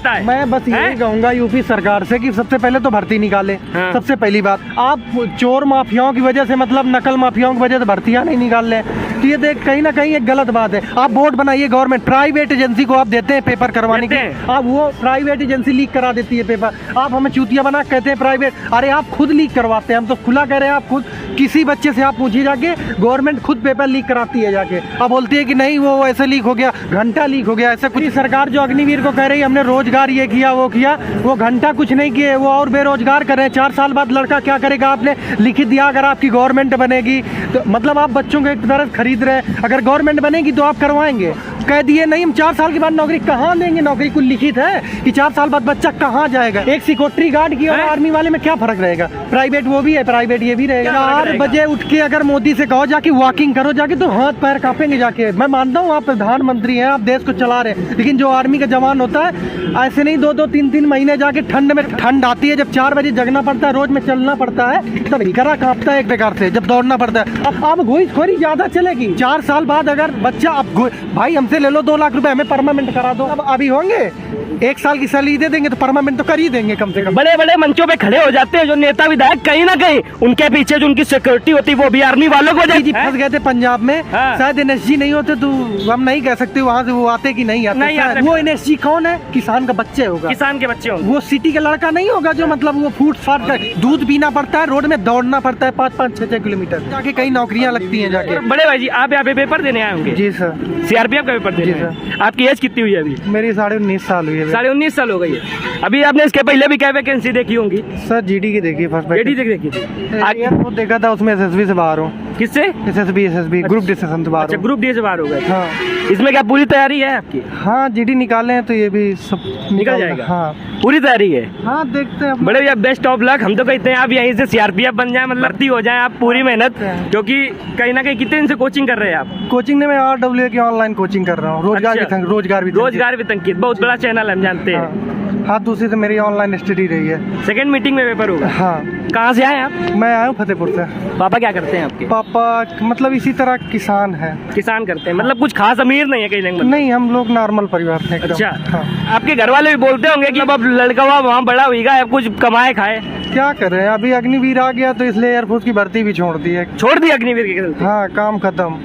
लगता है। मैं बस यही कहूंगा यूपी सरकार से कि सबसे पहले तो भर्ती निकाले। सबसे पहली बात, आप चोर माफियाओं की वजह से, मतलब नकल माफियाओं की वजह से भर्तियां नहीं निकाल रहे, तो ये देख कहीं ना कहीं एक गलत बात है। आप बोर्ड बनाइए, गवर्नमेंट प्राइवेट एजेंसी को आप देते हैं पेपर करवाने की, आप वो प्राइवेट एजेंसी लीक करा देती है पेपर। आप हमें चूतिया बना कहते हैं प्राइवेट, अरे आप खुद लीक करवाते हैं, हम तो खुला कह रहे हैं। आप खुद किसी बच्चे से आप पूछिए जाके, गवर्नमेंट खुद पेपर लीक कराती है जाके। आप बोलती है कि नहीं वो ऐसे लीक हो गया, घंटा लीक हो गया, ऐसा कुछ। सरकार जो अग्निवीर को कह रही है हमने रोजगार ये किया वो किया, वो घंटा कुछ नहीं किए, वो और बेरोजगार कर रहे हैं। 4 साल बाद लड़का क्या करेगा? आपने लिखित दिया अगर आपकी गवर्नमेंट बनेगी तो, मतलब आप बच्चों को एक तरफ खरीद रहे हैं। अगर गवर्नमेंट बनेगी तो आप करवाएंगे। कह दिए नहीं हम 4 साल के बाद नौकरी कहाँ देंगे? नौकरी को लिखित है कि 4 साल बाद बच्चा कहाँ जाएगा? एक सिक्योरिटी गार्ड की और आर्मी वाले में क्या फर्क रहेगा? प्राइवेट वो भी है, प्राइवेट ये भी रहेगा। 4 बजे उठ के अगर मोदी से कहो जाके वॉकिंग करो जाके, तो हाथ पैर कांपेंगे जाके। मैं मानता हूँ आप प्रधानमंत्री हैं, आप देश को चला रहे हैं, लेकिन जो आर्मी का जवान होता है ऐसे नहीं 2-2, 3-3 महीने जाके ठंड में, ठंड आती है जब 4 बजे जगना पड़ता है, रोज में चलना पड़ता है, तब करा कांपता है एक प्रकार से, जब दौड़ना पड़ता है। अब घुसखोरी ज्यादा चलेगी। 4 साल बाद अगर बच्चा, अब भाई हमसे ले लो 2 लाख रुपए, हमें परमानेंट करा दो। अब अभी होंगे 1 साल की सैलरी दे देंगे तो परमानेंट तो कर ही देंगे कम से कम। बड़े बड़े मंचों पे खड़े हो जाते हैं जो नेता विधायक, कहीं ना कहीं उनके पीछे जो उनकी सिक्योरिटी होती है वो भी आर्मी वालों को फंस गए थे पंजाब में। शायद NSG नहीं होते तो हम नहीं कह सकते वहाँ से वो आते कि नहीं आते। वो NSG कौन है? किसान का बच्चे होगा, किसान के बच्चे होंगे। वो सिटी का लड़का नहीं होगा जो मतलब वो फूट फाट कर दूध पीना पड़ता है, रोड में दौड़ना पड़ता है 5-5, 6-6 किलोमीटर जाके, कई नौकरियाँ लगती हैं जाके। बड़े भाई जी आप यहाँ पे पेपर देने आए होंगे? जी सर। CRPF का पेपर देने आए। आपकी एज कितनी हुई है अभी? मेरी 19.5 साल हुई है। 19.5 साल हो गई है। अभी आपने इसके पहले भी क्या वैकेंसी देखी होंगी? सर GD की देखी, फर्स्ट GD देखी थी। एयरपोर्ट देखा था, उसमें SSB से बाहर हूँ। किससे? SSB ग्रुप डी से बाहर। अच्छा, ग्रुप डी से बाहर हो गए। हाँ। इसमें क्या पूरी तैयारी है आपकी? हाँ GD निकाले हैं तो ये भी सब निकल जाएगा। हाँ पूरी तैयारी है। हाँ देखते हैं। बड़े भैया बेस्ट ऑफ लक। हम तो कहते हैं आप यहीं से CRPF बन जाए, मतलब भर्ती हो जाए आप, पूरी मेहनत, क्योंकि कहीं ना कहीं कितने दिन से कोचिंग कर रहे हैं आप? कोचिंग में मैं RWA की ऑनलाइन कोचिंग कर रहा हूँ। रोजगार वितंकित बहुत बड़ा चैनल हम जानते हैं। हाँ दूसरी तो मेरी ऑनलाइन स्टडी रही है। सेकंड मीटिंग में पेपर होगा। हाँ। कहाँ से आए आप? मैं आया हूँ फतेहपुर से। पापा क्या करते हैं आपके? पापा मतलब इसी तरह किसान है। किसान करते हैं, मतलब कुछ खास अमीर नहीं है कहीं मतलब? नहीं, हम लोग नॉर्मल परिवार से। अच्छा। हाँ। आपके घर वाले भी बोलते होंगे कि अब लड़का वहाँ बड़ा होगा, अब कुछ कमाए खाए? क्या करें, अभी अग्निवीर आ गया तो इसलिए एयरफोर्स की भर्ती भी छोड़ दी है। छोड़ दी अग्निवीर के? हाँ, काम खत्म।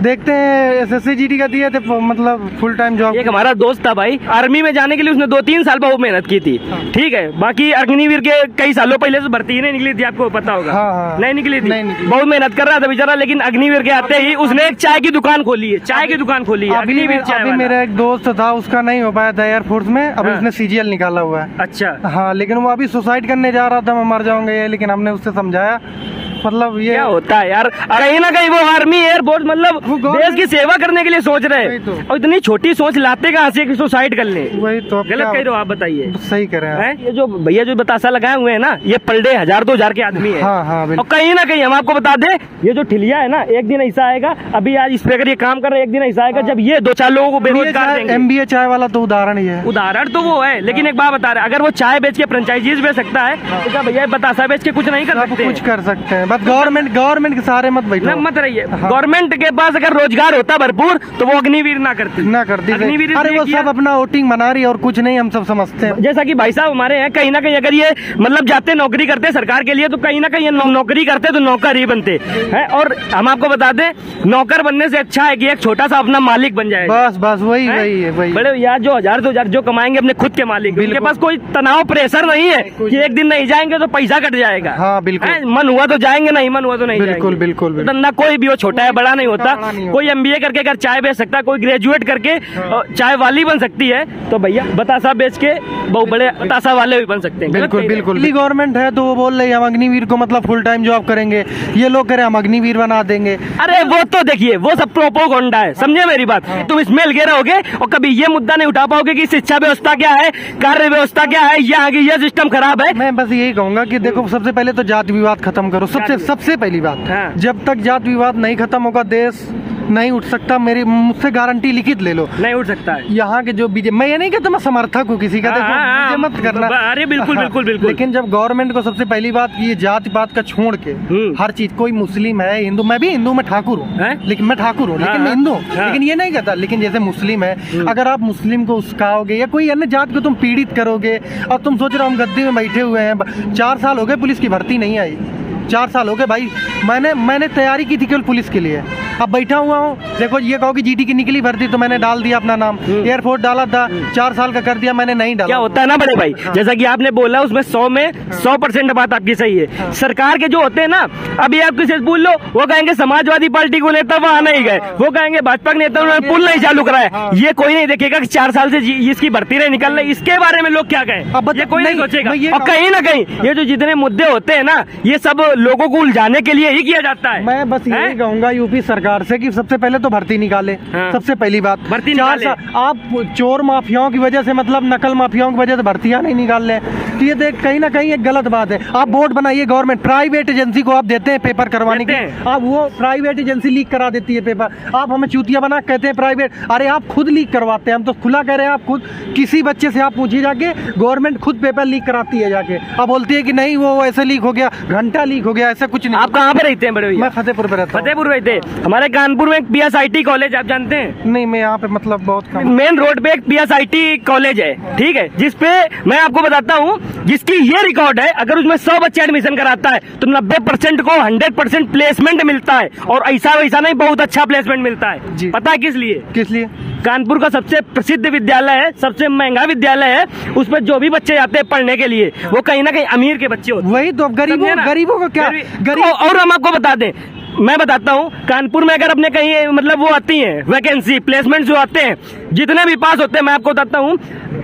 देखते हैं SSC GD का दिए थे, मतलब फुल टाइम जॉब। एक हमारा दोस्त था भाई, आर्मी में जाने के लिए उसने 2-3 साल बहुत मेहनत की थी। ठीक है, बाकी अग्निवीर के कई सालों पहले से भर्ती ही नहीं निकली थी, आपको पता होगा। हाँ। नहीं निकली थी। नहीं। बहुत मेहनत कर रहा था बेचारा, लेकिन अग्निवीर के आते ही उसने एक चाय की दुकान खोली है। चाय की दुकान खोली है अग्निवीर चाय वाला। मेरा एक दोस्त था, उसका नहीं हो पाया था एयरफोर्स में, अभी उसने CGL निकाला हुआ है। अच्छा। हाँ, लेकिन वो अभी सुसाइड करने जा रहा था, मैं मर जाऊंगा ये, लेकिन हमने उससे समझाया। मतलब ये क्या होता है यार, कहीं ना कहीं वो आर्मी एयरफोर्स मतलब देश की सेवा करने के लिए सोच रहे हैं तो। और इतनी छोटी सोच लाते कहाँ से कि सुसाइड कर ले? वही तो गलत कह रहे हो आप, बताइए। सही कह रहे हैं। ये जो भैया जो बतासा लगाए हुए हैं ना, ये पर डे 1000-2000 के आदमी है। हाँ, और कहीं ना कहीं हम आपको बता दें, ये जो ठिलिया है ना, एक दिन ऐसा आएगा, अभी आज इस पे अगर ये काम कर रहे हैं, एक दिन ऐसा आएगा जब ये 2-4 लोगों को बेरोजगार देंगे। MBA चाय वाला तो उदाहरण ही है। उदाहरण तो वो है, लेकिन एक बात बता रहे, अगर वो चाय बेच के फ्रेंचाइजीज बेच सकता है तो क्या भैया बतासा बेच के कुछ नहीं कर सकते? कुछ कर सकते हैं, बस गवर्नमेंट के सहारे मत बैठो। मत रहिए। गवर्नमेंट के पास अगर रोजगार होता भरपूर तो वो अग्निवीर ना करती। अग्निवीर अरे वो सब अपना वोटिंग बना रही है और कुछ नहीं, हम सब समझते हैं। जैसा कि भाई साहब हमारे हैं, कहीं ना कहीं अगर ये मतलब जाते नौकरी करते सरकार के लिए, तो कहीं ना कहीं नौकरी करते तो नौकर ही बनते हैं। और हम आपको बता दें, नौकर बनने से अच्छा है कि एक छोटा सा अपना मालिक बन जाए। बस वही है। बड़े यार जो 1000-2000 जो कमाएंगे अपने खुद के मालिक, उनके पास कोई तनाव प्रेशर नहीं है कि एक दिन नहीं जाएंगे तो पैसा कट जाएगा। हाँ बिल्कुल, मन हुआ तो जाएंगे, नहीं मन हुआ तो नहीं जाएंगे। बिल्कुल। धंधा कोई भी हो, छोटा है बड़ा नहीं होता। कोई MBA करके अगर चाय बेच सकता है, कोई ग्रेजुएट करके चाय वाली बन सकती है, तो भैया बतासा बेच के बहुत बड़े बतासा वाले भी बन सकते हैं। बिल्कुल। गवर्नमेंट है तो वो बोल रही है हम अग्निवीर को मतलब फुल टाइम जॉब करेंगे, ये लोग कह रहे हम अग्निवीर बना देंगे। अरे वो तो देखिए, वो सब प्रोपोगंडा है, समझे मेरी बात। तुम इसमें लगे रहोगे और कभी ये मुद्दा नहीं उठा पाओगे कि शिक्षा व्यवस्था क्या है, कार्य व्यवस्था क्या है, यहाँ की ये सिस्टम खराब है। मैं बस यही कहूंगा कि देखो, सबसे पहले तो जाति विवाद खत्म करो, सबसे पहली बात। जब तक जात विवाद नहीं खत्म होगा, देश नहीं उठ सकता, मेरी मुझसे गारंटी लिखित ले लो, नहीं उठ सकता है। यहाँ के जो बीजेपी, मैं ये नहीं कहता मैं समर्थक हूँ किसी का, देखो मुझे मत करना, अरे बिल्कुल बिल्कुल बिल्कुल। लेकिन जब गवर्नमेंट को सबसे पहली बात ये जाति पात का छोड़ के हर चीज, कोई मुस्लिम है, हिंदू, मैं भी हिंदू में ठाकुर हूँ, लेकिन मैं ठाकुर हूँ, लेकिन मैं हिंदू हूँ, लेकिन ये नहीं कहता, लेकिन जैसे मुस्लिम है, अगर आप मुस्लिम को उस्काओगे या कोई अन्य जात को तुम पीड़ित करोगे, और तुम सोच रहे हो हम गद्दी में बैठे हुए हैं, 4 साल हो गए पुलिस की भर्ती नहीं आई, 4 साल हो गए भाई, मैंने तैयारी की थी केवल पुलिस के लिए, अब बैठा हुआ हूँ, देखो ये कहो कि जीटी की निकली भर्ती तो मैंने डाल दिया अपना नाम, एयरफोर्स डाला था 4 साल का कर दिया, मैंने नहीं डाला। क्या होता है ना बड़े भाई, जैसा कि आपने बोला उसमें 100 में 100% बात आपकी सही है। सरकार के जो होते हैं ना, अभी आप किसी से पूछ लो, वो कहेंगे समाजवादी पार्टी को नेता वहाँ नहीं गए, वो कहेंगे भाजपा के नेता उन्होंने पुल नहीं चालू कराया, ये कोई नहीं देखेगा कि 4 साल से इसकी भर्ती नहीं निकल रही, इसके बारे में लोग क्या कहें, ये कोई नहीं सोचेगा। और कहीं ना कहीं ये जो जितने मुद्दे होते हैं ना, ये सब लोगों को उलझाने के लिए ही किया जाता है। मैं बस यही कहूंगा यूपी सरकार से कि सबसे पहले तो भर्ती निकाले, सबसे पहली बात भर्ती 4 साल आप चोर माफियाओं की वजह से, मतलब नकल माफियाओं की वजह से भर्तियां नहीं निकाल रहे, तो ये देख कहीं ना कहीं एक गलत बात है। आप बोर्ड बनाइए, गवर्नमेंट प्राइवेट एजेंसी को आप देते हैं पेपर करवाने के, आप वो प्राइवेट एजेंसी लीक करा देती है पेपर, आप हमें चूतिया बना कहते हैं प्राइवेट, अरे आप खुद लीक करवाते हैं, हम तो खुला कह रहे हैं, आप खुद किसी बच्चे से आप पूछिए जाके, गवर्नमेंट खुद पेपर लीक कराती है जाके, आप बोलती है कि नहीं वो ऐसे लीक हो गया, घंटा लीक हो गया, ऐसा कुछ नहीं। आप कहाँ पे रहते हैं बड़े भैया? मैं फतेहपुर पे रहता हूँ। फतेहपुर रहते हैं। हमारे कानपुर में एक PSIT कॉलेज आप जानते हैं? नहीं, मैं यहाँ पे मतलब बहुत कम, मेन रोड पे एक PSIT कॉलेज है, ठीक है, जिसपे मैं आपको बताता हूँ, जिसकी ये रिकॉर्ड है, अगर उसमें 100 बच्चे एडमिशन कराता है तो 90% को 100% प्लेसमेंट मिलता है, और ऐसा वैसा नहीं, बहुत अच्छा प्लेसमेंट मिलता है। पता है किस लिए? किस लिए? कानपुर का सबसे प्रसिद्ध विद्यालय है, सबसे महंगा विद्यालय है, उसमें जो भी बच्चे जाते हैं पढ़ने के लिए, वो कहीं ना कहीं अमीर के बच्चे होते हैं। वही तो, गरीबों को क्या गरीब। और हम आपको बता दें, मैं बताता हूँ, कानपुर में अगर अपने कहीं मतलब वो आती हैं वैकेंसी, प्लेसमेंट जो आते हैं, जितने भी पास होते हैं, मैं आपको बताता हूँ,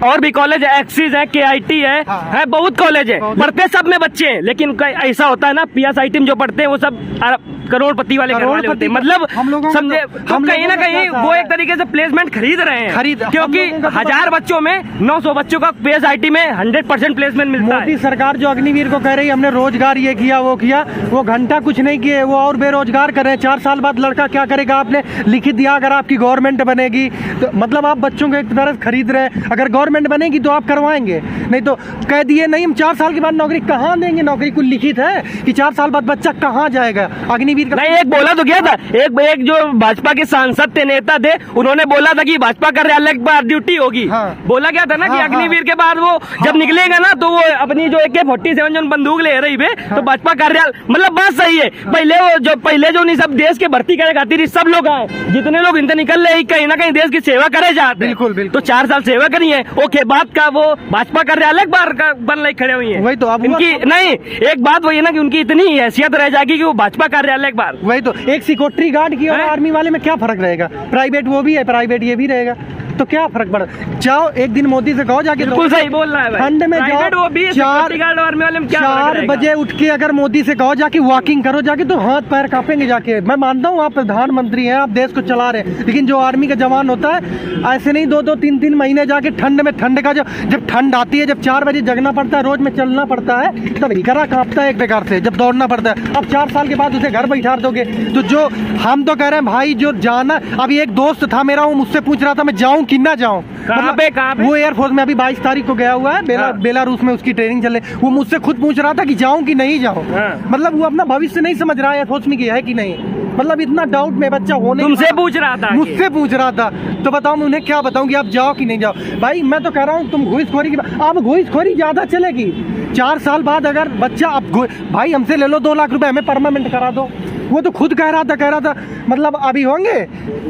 और भी कॉलेज है, एक्सिस है, KIT है, बहुत कॉलेज है, पढ़ते सब में बच्चे हैं, लेकिन ऐसा होता है ना, PSIT में जो पढ़ते हैं वो सब करोड़पति वाले घर वाले होते हैं, मतलब समझे, हम कहीं ना कहीं वो एक तरीके से प्लेसमेंट खरीद रहे हैं, क्योंकि 1000 बच्चों में 900 बच्चों का PSIT में 100% प्लेसमेंट मिलता है। मोदी सरकार जो अग्निवीर को कह रही है हमने रोजगार ये किया वो किया, वो घंटा कुछ नहीं किए, वो और बेरोजगार कर रहे हैं। 4 साल बाद लड़का क्या करेगा? आपने लिखित दिया अगर आपकी गवर्नमेंट बनेगी तो, मतलब आप बच्चों को एक तरह से खरीद रहे हैं, अगर गवर्नमेंट बनेगी तो आप करवाएंगे, नहीं तो कह दिए नहीं हम 4 साल के बाद नौकरी कहाँ देंगे, नौकरी को लिखित है कि 4 साल बाद बच्चा कहाँ जाएगा? अग्निवीर का नहीं, एक बोला तो क्या था, एक जो भाजपा के सांसद थे, नेता थे, उन्होंने बोला था कि भाजपा कार्यालय के बाद ड्यूटी होगी। बोला क्या था ना कि अग्निवीर के बाद वो जब निकलेगा ना तो वो अपनी जो AK-47 जो बंदूक ले रही है, तो भाजपा कार्यालय, मतलब बात सही है। पहले जो नहीं सब देश के भर्ती करे खातिर सब लोग आए, जितने लोग इनसे निकल रहे कहीं ना कहीं देश की सेवा करे जाते हैं। बिल्कुल। तो 4 साल सेवा करी है, ओके, बात का वो भाजपा कार्यालय बार बन रही खड़े हुई है। वही तो इनकी नहीं, एक बात वही है ना कि उनकी इतनी हैसियत रह जाएगी कि वो भाजपा कार्यालय बार, वही तो एक सिक्योरिटी गार्ड की और आर्मी वाले में क्या फर्क रहेगा? प्राइवेट वो भी है, प्राइवेट ये भी रहेगा, तो क्या फर्क पड़ा? जाओ एक दिन मोदी से कहो जाके, बिल्कुल सही बोल रहा है भाई, ठंड में जाओ, वो भी 4 बजे उठ के अगर मोदी से कहो जाके वॉकिंग करो जाके, तो हाथ पैर कांपेंगे जाके। मैं मानता हूँ आप प्रधानमंत्री हैं, आप देश को चला रहे हैं, लेकिन जो आर्मी का जवान होता है ऐसे नहीं 2-2, 3-3 महीने जाके ठंड में, ठंड का जब ठंड आती है, जब 4 बजे जगना पड़ता है, रोज में चलना पड़ता है, तब हिकरा कांपता है एक प्रकार से, जब दौड़ना पड़ता है। अब 4 साल के बाद उसे घर बैठा दोगे, तो जो हम तो कह रहे हैं भाई, जो जाना, अभी एक दोस्त था मेरा, वो मुझसे पूछ रहा था मैं जाऊं कि ना जाऊं, कहाँ पे? वो एयरफोर्स में अभी 22 तारीख को गया हुआ है, बेलारूस में उसकी ट्रेनिंग चले, वो मुझसे खुद पूछ रहा था कि जाऊं कि नहीं जाऊं। मतलब वो अपना भविष्य नहीं समझ रहा है एयरफोर्स में गया है कि नहीं, मतलब इतना डाउट में बच्चा होने, तुमसे पूछ रहा था, मुझसे पूछ रहा था, तो बताओ मैं उन्हें क्या बताऊं कि आप जाओ कि नहीं जाओ? भाई मैं तो कह रहा हूं तुम घूसखोरी की, अब घूसखोरी ज्यादा चलेगी। 4 साल बाद अगर बच्चा, अब भाई हमसे ले लो 2 लाख रुपए, हमें परमानेंट करा दो, वो तो खुद कह रहा था मतलब अभी होंगे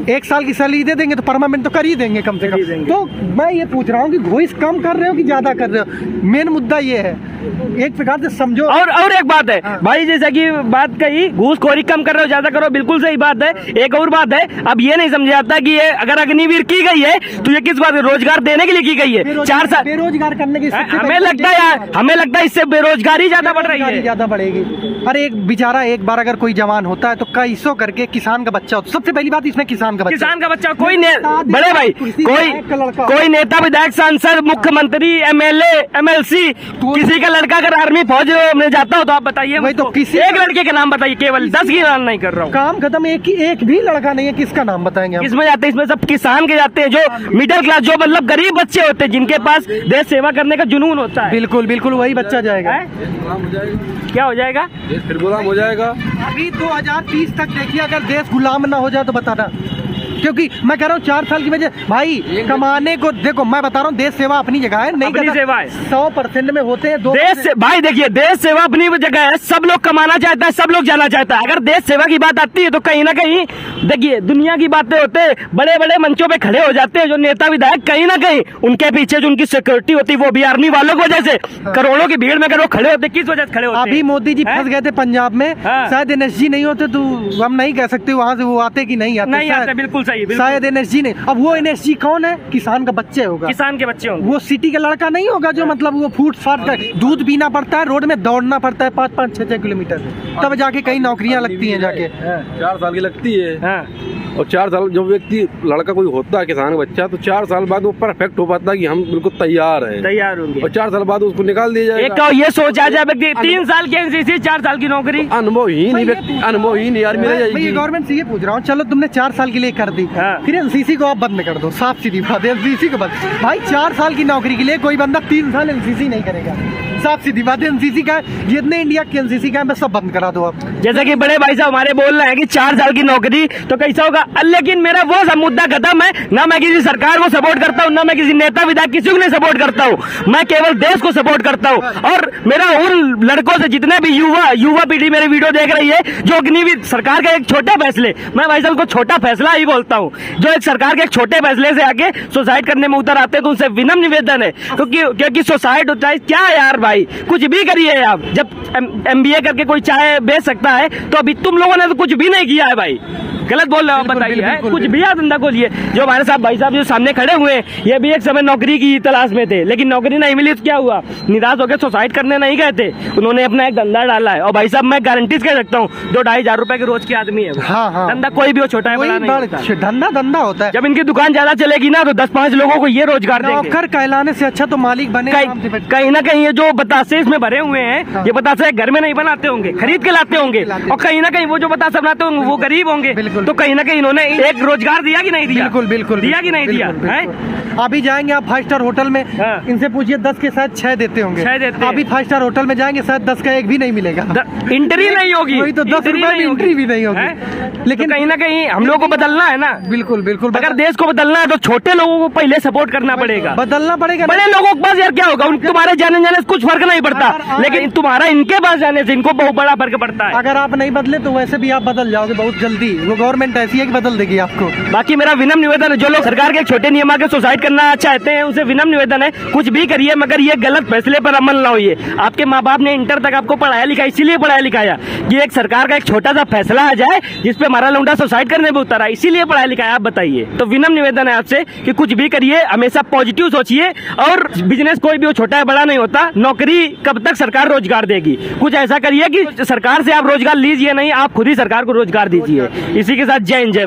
1 साल की सैलरी दे देंगे तो परमानेंट तो कर ही देंगे कम से कम। तो मैं ये पूछ रहा हूँ कि घूस कम कर रहे हो कि ज्यादा कर रहे हो? मेन मुद्दा ये है, एक प्रकार से समझो। और एक बात है भाई, जैसा कि बात कही घूसखोरी कम कर रहे हो ज्यादा करो, बिल्कुल सही बात है। एक और बात है, अब ये नहीं समझा जाता कि ये अगर अग्निवीर की गई है तो ये किस बात, रोजगार देने के लिए की गई है? 4 साल बेरोजगार करने की, हमें लगता है इससे बेरोजगारी ज्यादा बढ़ रही है, ज्यादा बढ़ेगी। अरे एक बेचारा एक बार अगर कोई जवान होता है तो कैसो करके किसान का बच्चा होता है। सबसे पहली बात इसमें किसान का बच्चा कोई बड़े भाई कोई नेता विधायक सांसद मुख्यमंत्री MLA MLC किसी का लड़का अगर आर्मी फौज में जाता हो तो आप बताइए। वही तो किसी एक लड़के का नाम बताइए, केवल 10 की नाम नहीं कर रहा हूँ। काम खत्म, एक भी लड़का नहीं है, किसका नाम बताएंगे हम? इसमें जाते हैं, इसमें सब किसान के जाते हैं, जो मिडिल क्लास, जो मतलब गरीब बच्चे होते हैं, जिनके पास देश सेवा करने का जुनून होता है। बिल्कुल बिल्कुल वही बच्चा जाएगा। क्या हो जाएगा? फिर गुलाम हो जाएगा। अभी 2030 तक देखिए, अगर देश गुलाम ना हो जाए तो बताना। क्योंकि मैं कह रहा हूँ 4 साल की वजह भाई कमाने को, देखो मैं बता रहा हूँ देश सेवा अपनी जगह है, नहीं अपनी सेवा है 100% में होते हैं। देश से भाई देखिए, देश सेवा अपनी जगह है, सब लोग कमाना चाहता है, सब लोग जाना चाहता है। अगर देश सेवा की बात आती है तो कहीं ना कहीं देखिए दुनिया की बातें होते हैं, बड़े बड़े मंचों पे खड़े हो जाते हैं जो नेता विधायक, कहीं ना कहीं उनके पीछे जो उनकी सिक्योरिटी होती है वो भी आर्मी वालों की वजह से, करोड़ों की भीड़ में अगर वो खड़े होते, किस वजह से खड़े होते? अभी मोदी जी फंस गए थे पंजाब में, शायद NSG नहीं होते तो हम नहीं कह सकते वहाँ से वो आते कि नहीं आते। बिल्कुल सही, शायद NSG नहीं। अब वो NSG कौन है? किसान का बच्चे होगा, किसान के बच्चे होंगे। वो सिटी का लड़का नहीं होगा जो मतलब वो फूट फाट कर दूध पीना पड़ता है, रोड में दौड़ना पड़ता है 5-5, 6-6 किलोमीटर, तब जाके कई नौकरियां लगती हैं जाके। 4 साल की लगती है। और 4 साल जो व्यक्ति लड़का कोई होता है किसान का बच्चा, तो 4 साल बाद वो परफेक्ट हो पाता है कि हम बिल्कुल तैयार होंगे, और 4 साल बाद उसको निकाल दिया जाएगा। एक ये सोचा जाए व्यक्ति 3 साल की NCC 4 साल की नौकरी, अनुभव ही नहीं यार मिल जाएगी। गवर्नमेंट से ये पूछ रहा हूँ, चलो तुमने 4 साल के लिए कर दी, फिर NCC को आप बंद कर दो, साफ सीधी बात है NCC को बंद। भाई 4 साल की नौकरी के लिए कोई बंदा 3 साल NCC नहीं करेगा, साफ सीधी बात है। NCC का जितने इंडिया के NCC का है सब बंद करा दो आप। जैसा कि बड़े भाई साहब हमारे बोल रहे हैं कि 4 साल की नौकरी तो कैसा होगा, लेकिन मेरा वो सब मुद्दा खत्म है ना। मैं किसी सरकार को सपोर्ट करता हूँ, ना मैं किसी नेता विधायक किसी को नहीं सपोर्ट करता हूँ, मैं केवल देश को सपोर्ट करता हूँ। और मेरा उन लड़कों से, जितने भी युवा पीढ़ी मेरी वीडियो देख रही है, जो अग्निवीर सरकार के एक छोटे फैसले, मैं भाई साहब को छोटा फैसला ही बोलता हूँ, जो एक सरकार के एक छोटे फैसले से आगे सुसाइड करने में उतर आते हैं, तो उनसे विनम्र निवेदन है, क्योंकि सुसाइड होता है क्या यार भाई, कुछ भी करिए आप। जब MBA करके कोई चाय बेच सकता है तो अभी तुम लोगों ने तो कुछ भी नहीं किया है भाई, गलत बोल रहे हो बताइए, कुछ भी आप धंधा खोलिए। जो हमारे साथ भाई साहब जो सामने खड़े हुए हैं, ये भी एक समय नौकरी की तलाश में थे, लेकिन नौकरी नहीं मिली तो क्या हुआ, निराश होकर सुसाइड करने नहीं गए थे, उन्होंने अपना एक धंधा डाला है। और भाई साहब मैं गारंटी कह सकता हूँ 2-2.5 हजार रुपए के रोज के आदमी है। धंधा कोई भी हो, छोटा है बड़ा नहीं, धंधा होता है। जब इनकी दुकान ज्यादा चलेगी ना तो 10-5 लोगों को ये रोजगार देंगे। नौकर कहलाने से अच्छा तो मालिक बने। कहीं ना कहीं ये जो बतासे इसमें भरे हुए हैं, ये बतासे घर में नहीं बनाते होंगे, खरीद के लाते होंगे, और कहीं ना कहीं वो जो बतासे बनाते होंगे वो गरीब होंगे, तो कहीं ना कहीं इन्होंने एक रोजगार दिया कि नहीं दिया? बिल्कुल दिया कि नहीं दिया है? अभी जाएंगे आप 5 स्टार होटल में, इनसे पूछिए 10 के साथ 6 देते होंगे, 6 देते। अभी 5 स्टार होटल में जाएंगे शायद 10 का एक भी नहीं मिलेगा, एंट्री नहीं होगी, वही तो 10 रुपए में एंट्री भी नहीं होगी। लेकिन कहीं ना कहीं हम लोग को बदलना है ना। बिल्कुल अगर देश को बदलना है तो छोटे लोगों को पहले सपोर्ट करना पड़ेगा, बदलना पड़ेगा। बड़े लोगों के पास यार क्या होगा, तुम्हारे जाने से कुछ फर्क नहीं पड़ता, लेकिन तुम्हारा इनके पास जाने से इनको बहुत बड़ा फर्क पड़ता है। अगर आप नहीं बदले तो वैसे भी आप बदल जाओगे बहुत जल्दी, वो गवर्नमेंट ऐसी है कि बदल देगी आपको। बाकी मेरा विनम्र निवेदन है, जो लोग सरकार के छोटे नियम के सुसाइड करना चाहते हैं उनसे विनम्र निवेदन है, कुछ भी करिए मगर ये गलत फैसले पर अमल ना होइए। आपके माँ बाप ने इंटर तक आपको पढ़ाया लिखा, इसीलिए पढ़ाया लिखाया कि एक सरकार का एक छोटा सा फैसला आ जाए जिसपे हमारा लौंडा सुसाइड करने में उतरा, इसीलिए पढ़ाया लिखाया। आप बताइए, तो विनम्र निवेदन है आपसे कि कुछ भी करिए, हमेशा पॉजिटिव सोचिए, और बिजनेस कोई भी हो, छोटा है बड़ा नहीं होता। नौकरी कब तक सरकार रोजगार देगी, कुछ ऐसा करिए कि सरकार से आप रोजगार लीजिए नहीं, आप खुद ही सरकार को रोजगार दीजिए। इसी के साथ जय हिंद, जय।